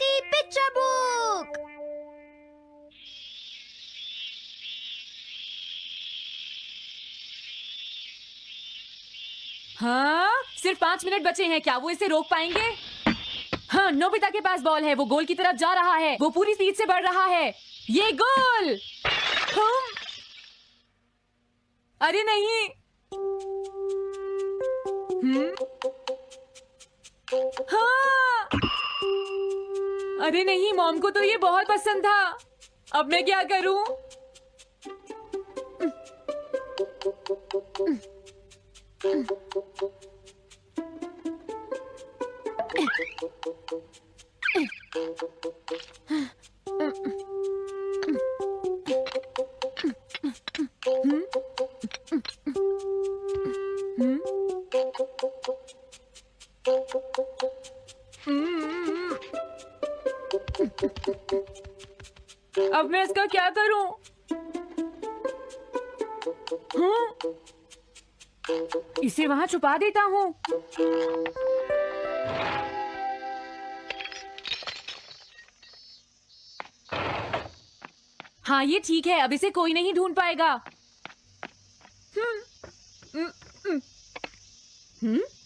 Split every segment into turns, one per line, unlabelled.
Reality picture book.
हाँ, सिर्फ 5 minute बचे हैं। क्या वो इसे रोक पाएंगे? हाँ, नोबिता के पास बॉल है। वो गोल की तरफ जा रहा है। वो पूरी स्पीड से बढ़ रहा है। ये गोल! हाँ? अरे नहीं! हाँ! अरे नहीं, मॉम को तो ये बहुत पसंद था। अब मैं क्या करूं? अब मैं इसका क्या करूं? इसे वहां छुपा देता हूं। हाँ, ये ठीक है। अब इसे कोई नहीं ढूंढ पाएगा।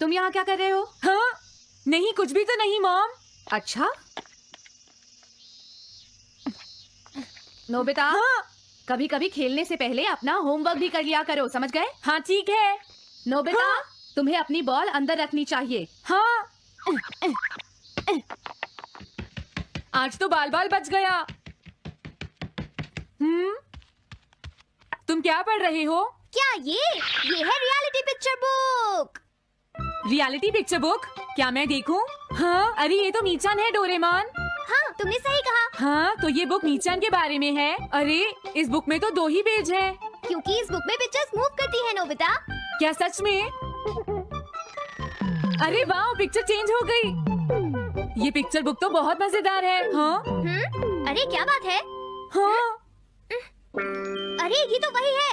तुम यहाँ क्या कर रहे हो?
हाँ? नहीं, कुछ भी तो नहीं मॉम।
अच्छा, नोबिता,
हाँ?
कभी कभी खेलने से पहले अपना होमवर्क भी कर लिया करो, समझ गए?
हाँ, ठीक है।
नोबिता,
हाँ?
तुम्हें अपनी बॉल अंदर रखनी चाहिए।
हाँ? आज तो बाल बाल बच गया। तुम क्या पढ़ रहे हो?
क्या ये है reality picture book.
Reality picture book? क्या मैं देखूं? हाँ, अरे ये तो मीचान है, डोरेमोन।
हाँ, तुमने सही कहा।
हाँ, तो ये बुक मीचान के बारे में है। अरे इस बुक में तो 2 ही पेज हैं।
क्योंकि इस बुक में पिक्चर्स मूव करती है नोबिता।
क्या सच में? अरे वाह, पिक्चर चेंज हो गई। ये पिक्चर बुक तो बहुत मजेदार है। हाँ?
अरे क्या बात है?
हाँ?
अरे ये तो वही है।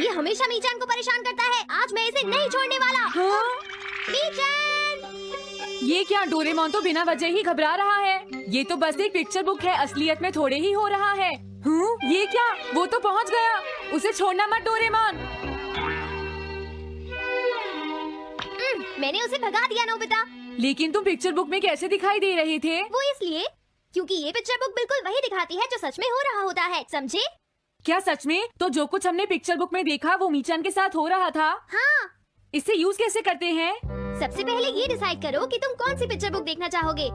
ये हमेशा मीचान को परेशान करता है। आज मैं इसे नहीं छोड़ने वाला।
हाँ?
मीचान!
ये क्या, डोरेमोन तो बिना वजह ही घबरा रहा है। ये तो बस एक पिक्चर बुक है, असलियत में थोड़े ही हो रहा है। ये क्या? वो तो पहुंच गया। उसे छोड़ना मत डोरेमोन।
मैंने उसे भगा दिया नोबिता।
लेकिन तुम पिक्चर बुक में कैसे दिखाई दे रहे थे?
वो इसलिए क्योंकि ये पिक्चर बुक बिल्कुल वही दिखाती है जो सच में हो रहा होता है, समझे?
क्या सच में? तो जो कुछ हमने पिक्चर बुक में देखा वो मीचान के साथ हो रहा था?
हाँ।
इसे यूज कैसे करते हैं?
सबसे पहले ये डिसाइड करो कि तुम कौन सी पिक्चर बुक देखना चाहोगे।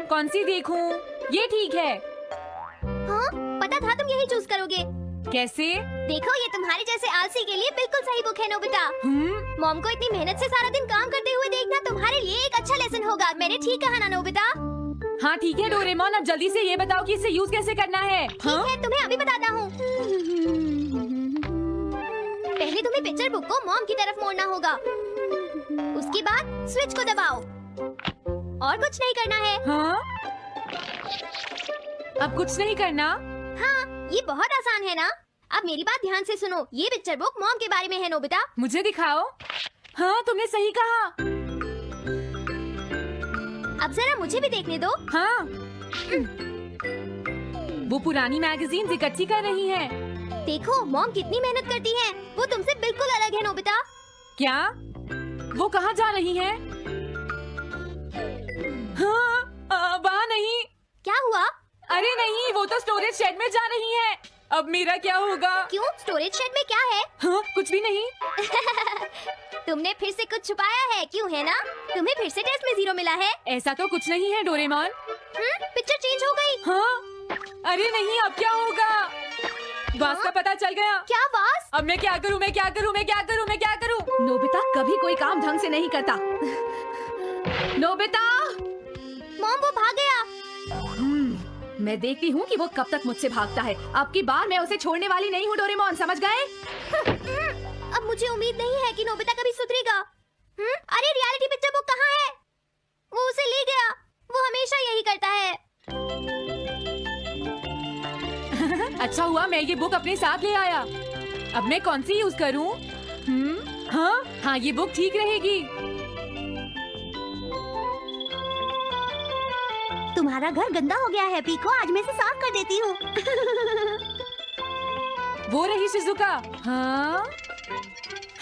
कौन सी देखूं? ये ठीक है।
हाँ, पता था तुम यही चूज करोगे।
कैसे?
देखो, ये तुम्हारे जैसे आलसी के लिए बिल्कुल सही बुक है नोबिता। मॉम को इतनी मेहनत से सारा दिन काम करते हुए देखना तुम्हारे लिए एक अच्छा लेसन होगा। मैंने ठीक कहा ना नोबिता?
हाँ ठीक है डोरेमोन, अब जल्दी से ये बताओ कि इसे यूज कैसे करना है।
ठीक है, तुम्हें अभी बताता हूँ। पहले तुम्हें पिक्चर बुक को मॉम की तरफ मोड़ना होगा। उसके बाद स्विच को दबाओ। और कुछ नहीं करना है।
हाँ? अब कुछ नहीं करना?
हाँ, ये बहुत आसान है ना। अब मेरी बात ध्यान से सुनो। ये पिक्चर बुक मॉम के बारे में है नोबिता।
मुझे दिखाओ। हाँ, तुमने सही कहा।
अब जरा मुझे भी देखने दो।
हाँ। वो पुरानी मैगजीन इकट्ठी कर रही है।
देखो मॉम कितनी मेहनत करती है। वो तुमसे बिल्कुल अलग है नोबिता।
क्या? वो कहाँ जा रही है? हाँ, वहाँ नहीं।
क्या हुआ?
अरे नहीं, वो तो स्टोरेज शेड में जा रही है। अब मेरा क्या होगा?
क्यों, स्टोरेज शेड में क्या है?
हाँ, कुछ भी नहीं।
तुमने फिर से कुछ छुपाया है, क्यों है ना? तुम्हें फिर से टेस्ट में 0 मिला है।
ऐसा तो कुछ नहीं है डोरेमोन।
पिक्चर चेंज हो गई।
हाँ? अरे नहीं, अब क्या होगा? वास का पता चल गया।
क्या वास?
अब मैं क्या करूँ? मैं क्या करूँ? मैं क्या करूँ? मैं क्या करूँ?
नोबिता कभी कोई काम ढंग से नहीं करता। नोबिता! मॉम, वो भाग गया। मैं देखती हूँ कि वो कब तक मुझसे भागता है। अब की बार मैं उसे छोड़ने वाली नहीं हूँ डोरेमोन, समझ गए? अब मुझे उम्मीद नहीं है कि नोबिता कभी सुधरेगा। अरे रियलिटी पिक्चर बुक कहाँ है? वो उसे ले गया। वो हमेशा यही करता है।
अच्छा हुआ मैं ये बुक अपने साथ ले आया। अब मैं कौन सी यूज करूँ? हाँ, ये बुक ठीक रहेगी।
तुम्हारा घर गंदा हो गया है पीको, आज मैं इसे साफ कर देती हूँ।
वो रही शिजुका।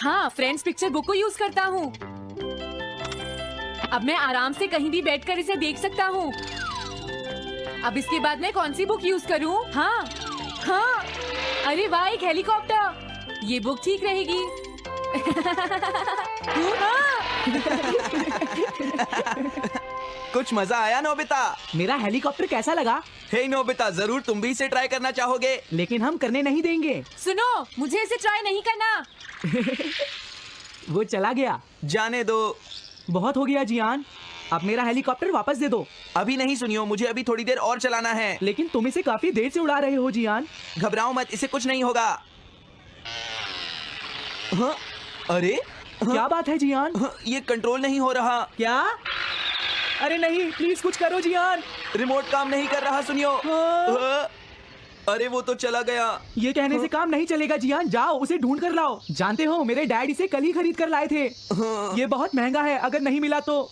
हाँ, फ्रेंड्स पिक्चर बुक को यूज करता हूँ। अब मैं आराम से कहीं भी बैठकर इसे देख सकता हूँ। अब इसके बाद मैं कौन सी बुक यूज करूँ? हाँ, अरे वाह, एक हेलीकॉप्टर। ये बुक ठीक रहेगी।
कुछ मजा आया नोबिता?
मेरा हेलीकॉप्टर कैसा लगा?
हे नोबिता, जरूर तुम भी इसे ट्राई करना चाहोगे।
लेकिन हम करने नहीं देंगे।
सुनो, मुझे इसे ट्राई नहीं करना।
वो चला गया।
जाने दो।
बहुत हो गया जियान, अब मेरा हेलीकॉप्टर वापस दे दो।
अभी नहीं सुनियो, मुझे अभी थोड़ी देर और चलाना है।
लेकिन तुम इसे काफी देर से उड़ा रहे हो जियान।
घबराओ मत, इसे कुछ नहीं होगा। हाँ? अरे
क्या बात है जियान?
ये कंट्रोल नहीं हो रहा।
क्या? अरे नहीं, प्लीज कुछ करो जियान।
रिमोट काम नहीं कर रहा, सुनियो। हाँ? अरे वो तो चला गया।
ये कहने से काम नहीं चलेगा जियान, जाओ उसे ढूंढ कर लाओ। जानते हो, मेरे डैड इसे कल ही खरीद कर लाए थे। ये बहुत महंगा है, अगर नहीं मिला तो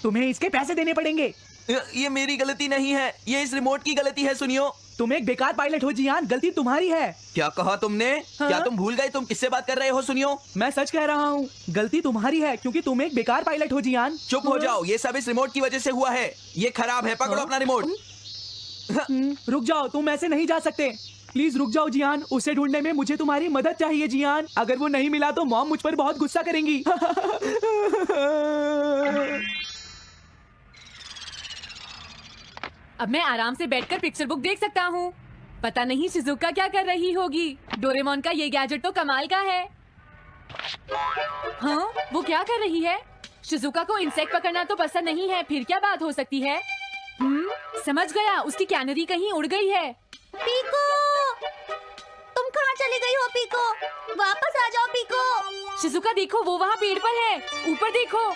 तुम्हें इसके पैसे देने पड़ेंगे।
ये मेरी गलती नहीं है, ये इस रिमोट की गलती है। सुनियो,
तुम एक बेकार पायलट हो जियान, गलती तुम्हारी है।
क्या कहा तुमने? क्या तुम भूल गए तुम किससे बात कर रहे हो? सुनियो,
मैं सच कह रहा हूँ, गलती तुम्हारी है क्योंकि तुम एक बेकार पायलट हो जियान।
चुप हो जाओ, ये सब इस रिमोट की वजह से हुआ है। ये खराब है, पकड़ो अपना रिमोट।
रुक जाओ, तुम ऐसे नहीं जा सकते। प्लीज रुक जाओ जियान, उसे ढूंढने में मुझे तुम्हारी मदद चाहिए जियान। अगर वो नहीं मिला तो मॉम मुझ पर बहुत गुस्सा करेंगी।
अब मैं आराम से बैठकर पिक्चर बुक देख सकता हूँ। पता नहीं शिजुका क्या कर रही होगी। डोरेमोन का ये गैजेट तो कमाल का है। हाँ, वो क्या कर रही है? शिजुका को इंसेक्ट पकड़ना तो पसंद नहीं है, फिर क्या बात हो सकती है? समझ गया, उसकी कैनरी कहीं उड़ गई है।
पीको, तुम कहाँ चली गई हो पीको? वापस आ जाओ पीको।
शिजुका देखो, वो वहाँ पेड़ पर है। ऊपर देखो।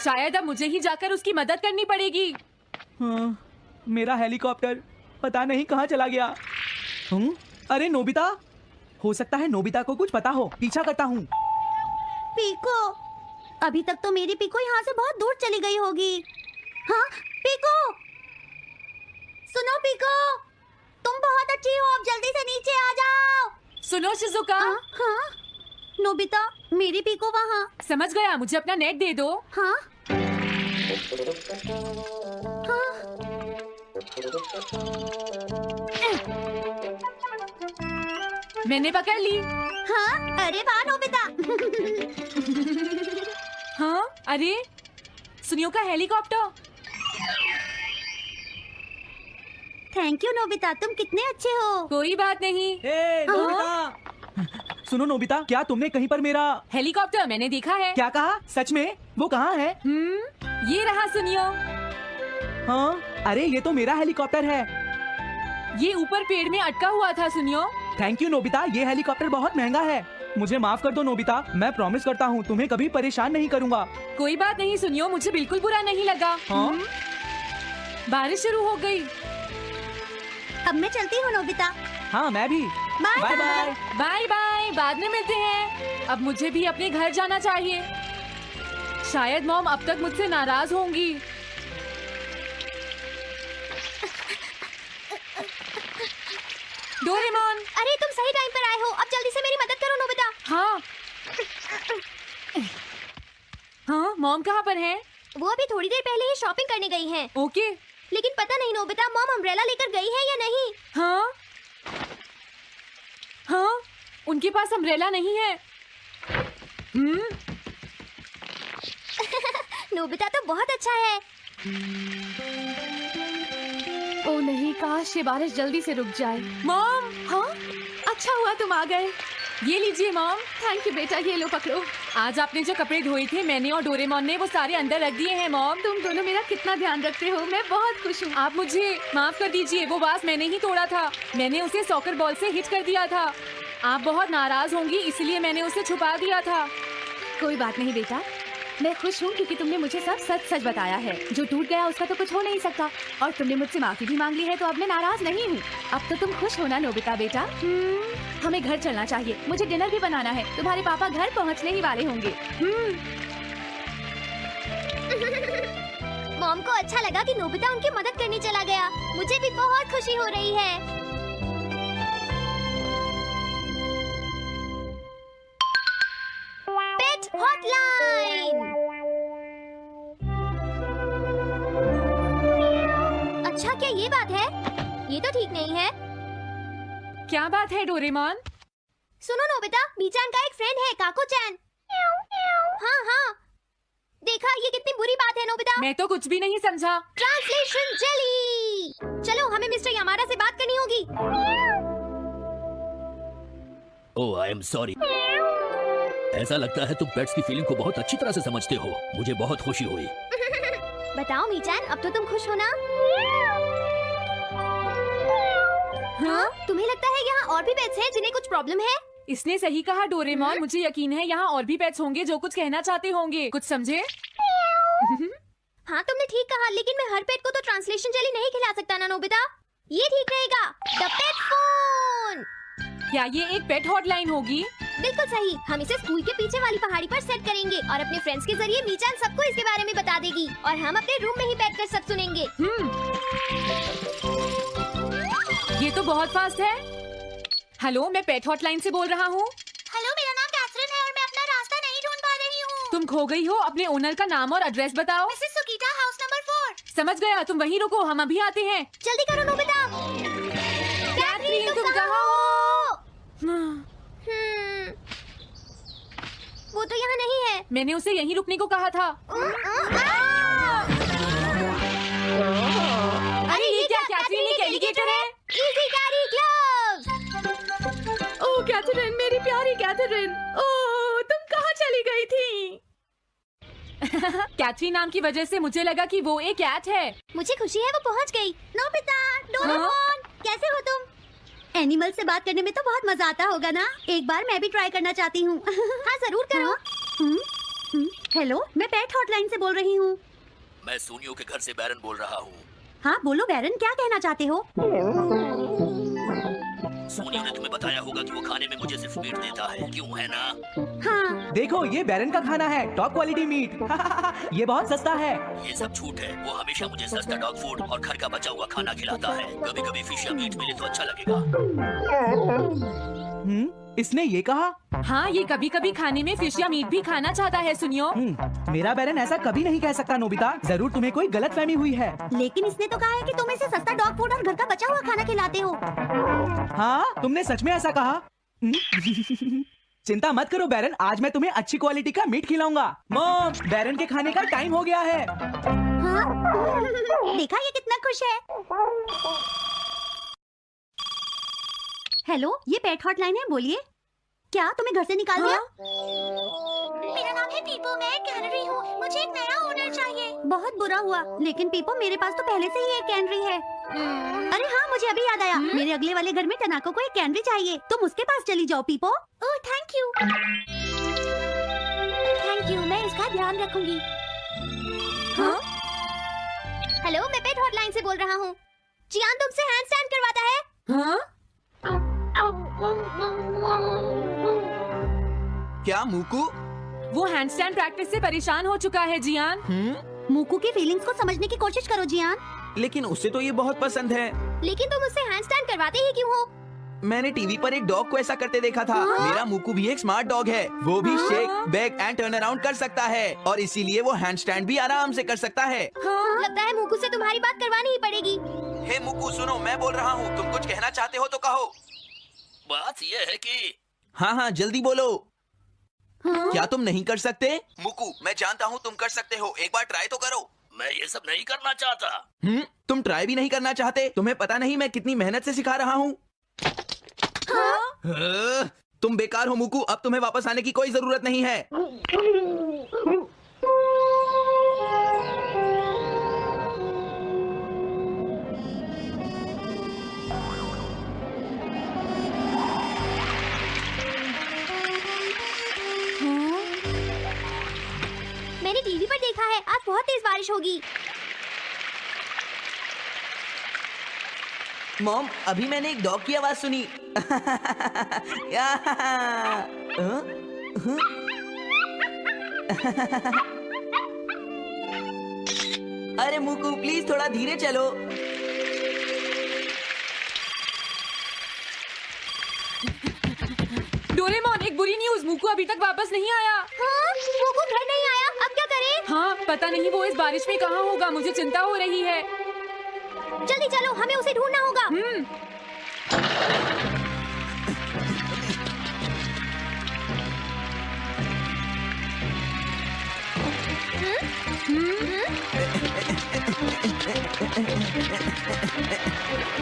शायद अब मुझे ही जाकर उसकी मदद करनी पड़ेगी।
हाँ, मेरा हेलीकॉप्टर पता नहीं कहाँ चला गया। अरे नोबिता, हो सकता है नोबिता को कुछ पता हो, पीछा करता हूँ।
पीको, अभी तक तो मेरी पीको यहाँ से बहुत दूर चली गई होगी। हाँ पीको, सुनो पीको, तुम बहुत अच्छी हो, अब जल्दी से नीचे आ जाओ।
सुनो शिजुका।
हाँ, नोबिता, मेरी पीको वहाँ।
समझ गया, मुझे अपना नेट दे दो।
हाँ,
मैंने पकड़ ली।
हाँ, अरे वाह नोबिता।
हाँ, अरे सुनियो का हेलीकॉप्टर।
थैंक यू नोबिता, तुम कितने अच्छे हो।
कोई बात नहीं।
हे नोबिता, सुनो नोबिता, क्या तुमने कहीं पर मेरा
हेलीकॉप्टर मैंने देखा है।
क्या कहा? सच में? वो कहाँ है?
ये रहा सुनियो।
हाँ, अरे ये तो मेरा हेलीकॉप्टर है।
ये ऊपर पेड़ में अटका हुआ था सुनियो।
थैंक यू नोबिता, ये हेलीकॉप्टर बहुत महंगा है। मुझे माफ कर दो नोबिता, मैं प्रॉमिस करता हूँ तुम्हें कभी परेशान नहीं करूँगा।
कोई बात नहीं सुनियो, मुझे बिल्कुल बुरा नहीं लगा।
हाँ?
बारिश शुरू हो गई।
अब मैं चलती हूँ नोबिता।
हाँ, मैं भी।
Bye
bye bye.
Bye bye, बाद में मिलते हैं। अब मुझे भी अपने घर जाना चाहिए। शायद मॉम अब तक मुझसे नाराज होंगी। डोरेमोन,
अरे तुम सही टाइम पर आए हो, अब जल्दी से मेरी मदद करो नोबिता।
हाँ। हाँ, मॉम कहाँ पर है?
वो अभी थोड़ी देर पहले ही शॉपिंग करने गई हैं।
ओके।
लेकिन पता नहीं नोबिता, मॉम अम्ब्रेला लेकर गई है या नहीं।
हाँ, हाँ, उनके पास अम्ब्रेला नहीं है।
नोबिता तो बहुत अच्छा है।
ओ नहीं, काश ये बारिश जल्दी से रुक जाए।
मॉम,
हाँ, अच्छा हुआ तुम आ गए।
ये लीजिए मॉम।
थैंक यू बेटा, ये लो पकड़ो।
आज आपने जो कपड़े धोए थे, मैंने और डोरेमोन ने वो सारे अंदर रख दिए हैं मॉम।
तुम दोनों मेरा कितना ध्यान रखते हो, मैं बहुत खुश हूँ।
आप मुझे माफ कर दीजिए, वो वास मैंने ही तोड़ा था। मैंने उसे सॉकर बॉल से हिट कर दिया था। आप बहुत नाराज होंगी, इसलिए मैंने उसे छुपा दिया था।
कोई बात नहीं बेटा, मैं खुश हूँ क्योंकि तुमने मुझे सब सच सच बताया है। जो टूट गया उसका तो कुछ हो नहीं सकता, और तुमने मुझसे माफी भी मांग ली है, तो अब मैं नाराज नहीं हूँ। अब तो तुम खुश हो ना नोबिता बेटा? हमें घर चलना चाहिए, मुझे डिनर भी बनाना है। तुम्हारे पापा घर पहुँचने ही वाले होंगे।
मॉम मॉम को अच्छा लगा कि नोबिता उनकी मदद करने चला गया। मुझे भी बहुत खुशी हो रही है। पेट हॉटलाइन। अच्छा, क्या ये बात है? ये तो ठीक नहीं है।
क्या बात है डोरेमोन?
सुनो नोबिता, मीचान का एक फ्रेंड है, काको-चैन। हाँ हाँ, देखा, ये कितनी बुरी बात है नोबिता।
मैं तो कुछ भी नहीं समझा।
Translation jelly. चलो, हमें मिस्टर यामारा से बात करनी होगी।
ओह, आई एम सॉरी। ऐसा लगता है तुम पेट्स की फीलिंग को बहुत अच्छी तरह से समझते हो। मुझे बहुत खुशी हुई।
बताओ मीचान, अब तो तुम खुश हो ना? हाँ? तुम्हें लगता है यहाँ और भी पेट्स हैं जिन्हें कुछ प्रॉब्लम है?
इसने सही कहा डोरेमोन। मुझे यकीन है यहाँ और भी पेट्स होंगे जो कुछ कहना चाहते होंगे। कुछ समझे?
हाँ, तुमने ठीक कहा, लेकिन मैं हर पेट को तो ट्रांसलेशन जेली नहीं खिला सकता ना नोबिता। ये ठीक रहेगा। The pet phone.
क्या ये एक पेट हॉटलाइन होगी?
बिल्कुल सही। हम इसे स्कूल के पीछे वाली पहाड़ी पर सेट करेंगे और अपने फ्रेंड्स के जरिए मीचान सबको इसके बारे में बता देगी और हम अपने रूम में ही बैठकर सब सुनेंगे।
ये तो बहुत फास्ट है। हेलो, मैं पेट हॉटलाइन से बोल रहा हूँ।
हेलो, मेरा नाम कैथरीन है और मैं अपना रास्ता नहीं ढूंढ पा रही हूँ।
तुम खो गई हो। अपने ओनर का नाम और एड्रेस बताओ।
मिसेस सुकीटा, हाउस नंबर 4।
समझ गया, तुम वहीं रुको, हम अभी आते हैं।
जल्दी करो नोबिता।
कैथरीन, तुम कहाँ हो?
वो तो यहाँ नहीं है।
मैंने उसे यहीं रुकने को कहा था। अरे ये क्या? कैथरीन, एक एलिगेटर है।
Easy carry gloves.
Oh Catherine, मेरी प्यारी कैथरीन। ओह, तुम कहाँ चली गई थी?
कैथरीन नाम की वजह से मुझे लगा कि वो एक कैट है।
मुझे खुशी है वो पहुँच गई। नोबिता, डोरेमोन, कैसे हो तुम? एनिमल से बात करने में तो बहुत मजा आता होगा ना? एक बार मैं भी ट्राई करना चाहती हूँ। हाँ, जरूर करो। हेलो, मैं पेट हॉटलाइन से बोल रही हूँ।
मैं सोनियो के घर से बैरन बोल रहा हूँ।
हाँ बोलो बैरन, क्या कहना चाहते हो?
सोनियो ने तुम्हें बताया होगा कि वो खाने में मुझे सिर्फ मीट देता है, क्यों है ना?
हाँ।
देखो, ये बैरन का खाना है, टॉप क्वालिटी मीट। ये बहुत सस्ता है।
ये सब झूठ है। वो हमेशा मुझे सस्ता डॉग फूड और घर का बचा हुआ खाना खिलाता है। कभी कभी फिश या मीट मिले तो अच्छा लगेगा।
इसने ये कहा?
हाँ, ये कभी कभी खाने में फिश या मीट भी खाना चाहता है। सुनियो,
मेरा बैरन ऐसा कभी नहीं कह सकता नोबिता। जरूर तुम्हें कोई गलतफहमी हुई है।
लेकिन इसने तो कहा है कि तुम इसे सस्ता डॉग फूड और घर का बचा हुआ खाना खिलाते हो।
हाँ, तुमने सच में ऐसा कहा? चिंता मत करो बैरन, आज मैं तुम्हें अच्छी क्वालिटी का मीट खिलाऊंगा। मॉम, बैरन के खाने का टाइम हो गया है।
हाँ? देखा, ये कितना खुश है। हेलो, ये पेट हॉटलाइन है, बोलिए। क्या तुम्हें घर से निकाल दिया? मेरा नाम है पीपो, मैं कैनरी हूँ। मुझे एक नया ओनर चाहिए। बहुत बुरा हुआ, लेकिन पीपो, मेरे पास तो पहले से ही एक कैनरी है। अरे हाँ, मुझे अभी याद आया। मेरे अगले वाले घर में टनाको को एक कैनरी चाहिए। तुम उसके पास चली जाओ पीपो। ओह, थैंक यू। थैंक यू, मैं इसका ध्यान रखूंगी। हाँ? हेलो, मैं पेट हॉटलाइन से बोल रहा हूँ। जियान तुमसे हैंडस्टैंड करवाता है।
हाँ?
क्या मूकू?
वो हैंडस्टैंड प्रैक्टिस से परेशान हो चुका है जियान।
मूकू की फीलिंग्स को समझने की कोशिश करो जियान।
लेकिन उसे तो ये बहुत पसंद है।
लेकिन तुम उससे हैंडस्टैंड करवाते ही क्यों हो?
मैंने टीवी पर एक डॉग को ऐसा करते देखा था। मेरा मूकू भी एक स्मार्ट डॉग है। वो भी shake, back and turn around कर सकता है और इसीलिए वो हैंडस्टैंड भी आराम से कर सकता है।
लगता है मूकू से तुम्हारी बात करवानी ही पड़ेगी।
हे मूकू, सुनो, मैं बोल रहा हूँ। तुम कुछ कहना चाहते हो तो कहो।
बात यह है कि
हाँ हाँ, जल्दी बोलो। क्या तुम नहीं कर सकते? मूकू, मैं जानता हूँ तुम कर सकते हो। एक बार ट्राई तो करो।
मैं ये सब नहीं करना चाहता।
तुम ट्राई भी नहीं करना चाहते? तुम्हें पता नहीं मैं कितनी मेहनत से सिखा रहा हूँ। तुम बेकार हो मूकू। अब तुम्हें वापस आने की कोई जरूरत नहीं है।
मैंने टीवी पर देखा है, आज बहुत तेज बारिश होगी।
मॉम, अभी मैंने एक डॉग की आवाज सुनी। अरे मुकू प्लीज थोड़ा धीरे चलो।
डोरेमोन, एक बुरी न्यूज़, मुकू अभी तक वापस नहीं आया।
हाँ, मोकू घर नहीं आया, अब क्या करें?
हाँ, पता नहीं वो इस बारिश में कहाँ होगा, मुझे चिंता हो रही है।
जल्दी चलो, हमें उसे ढूंढना होगा।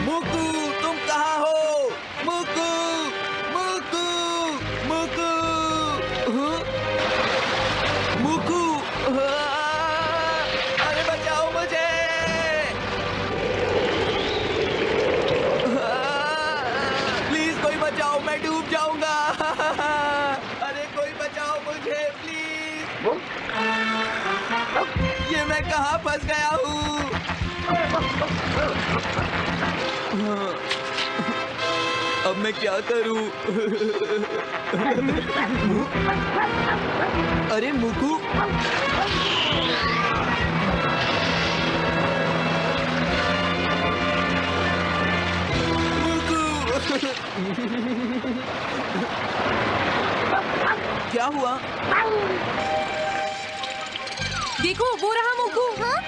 मुकू तुम कहाँ हो? मुकू मुकू मुकू हाँ? मुकू हाँ? अरे बचाओ मुझे। प्लीज कोई बचाओ, मैं डूब जाऊंगा। अरे कोई बचाओ मुझे प्लीज। ये मैं कहाँ फंस गया हूँ? अब मैं क्या करूं? अरे मुकू क्या हुआ?
देखो, वो रहा मुकू।
हाँ?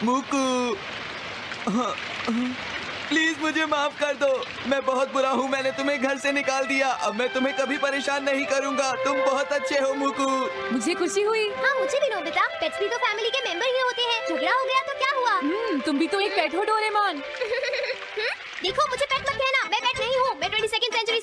मुकू प्लीज मुझे माफ कर दो। मैं बहुत बुरा हूँ, मैंने तुम्हें घर से निकाल दिया। अब मैं तुम्हें कभी परेशान नहीं करूँगा। तुम बहुत अच्छे हो मुकू।
मुझे खुशी हुई।
हाँ, मुझे भी नोबिता। पेट्स भी तो फैमिली के मेंबर ही होते हैं। झगड़ा हो गया तो क्या हुआ?
तुम भी तो एक पेट हो डोरेमोन।
देखो, मुझे पेट मत कहना, मैं पेट नहीं हूँ। मैं 22वीं सेंचुरी